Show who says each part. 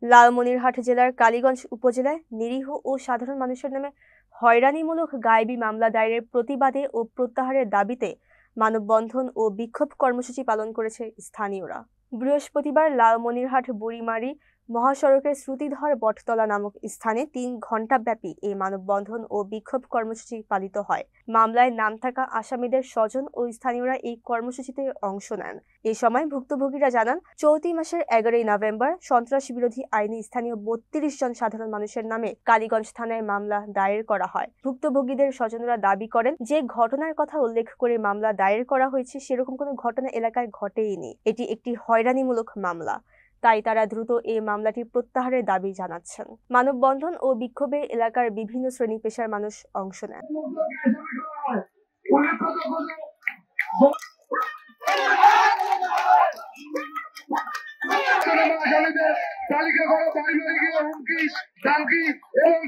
Speaker 1: লালমনিরহাট জেলার কালীগঞ্জ উপজেলায় নিরীহ ও সাধারণ মানুষের নামে হয়রানিমূলক গায়েবী মামলা দায়েরের প্রতিবাদে ও প্রত্যাহারের দাবিতে মানববন্ধন ও বিক্ষোভ কর্মসূচি পালন করেছে স্থানীয়রা। বৃহস্পতিবার লালমনিরহাট বুড়িমারি মহাসড়কের শ্রুতিধর বটতলা নামক স্থানে ৩ ঘণ্টাব্যাপী এই মানববন্ধন ও বিক্ষোভ কর্মসূচি পালিত হয়। মামলায় নাম থাকা আসামিদের স্বজন ও স্থানীয়রা এই কর্মসূচিতে অংশ নেন। এ সময় ভুক্তভোগীরা জানান, চলতি মাসের ১১ নভেম্বর সন্ত্রাস বিরোধী আইনে স্থানীয় ৩২ জন সাধারণ মানুষের নামে কালীগঞ্জ থানায় মামলা দায়ের করা হয়। ভুক্তভোগীদের স্বজনরা দাবি করেন, যে ঘটনার কথা উল্লেখ করে মামলা দায়ের করা হয়েছে সেরকম কোনো ঘটনা এলাকায় ঘটেইনি। এটি একটি হয়রানিমূলক মামলা। তাই তারা দ্রুত এই মামলাটি প্রত্যাহারের দাবি জানাচ্ছেন। মানববন্ধন ও বিক্ষোভে এলাকার বিভিন্ন শ্রেণী পেশার মানুষ অংশ নেন। তালিকা করা বাড়ি বাড়ি গিয়ে হুমকি দামকি এবং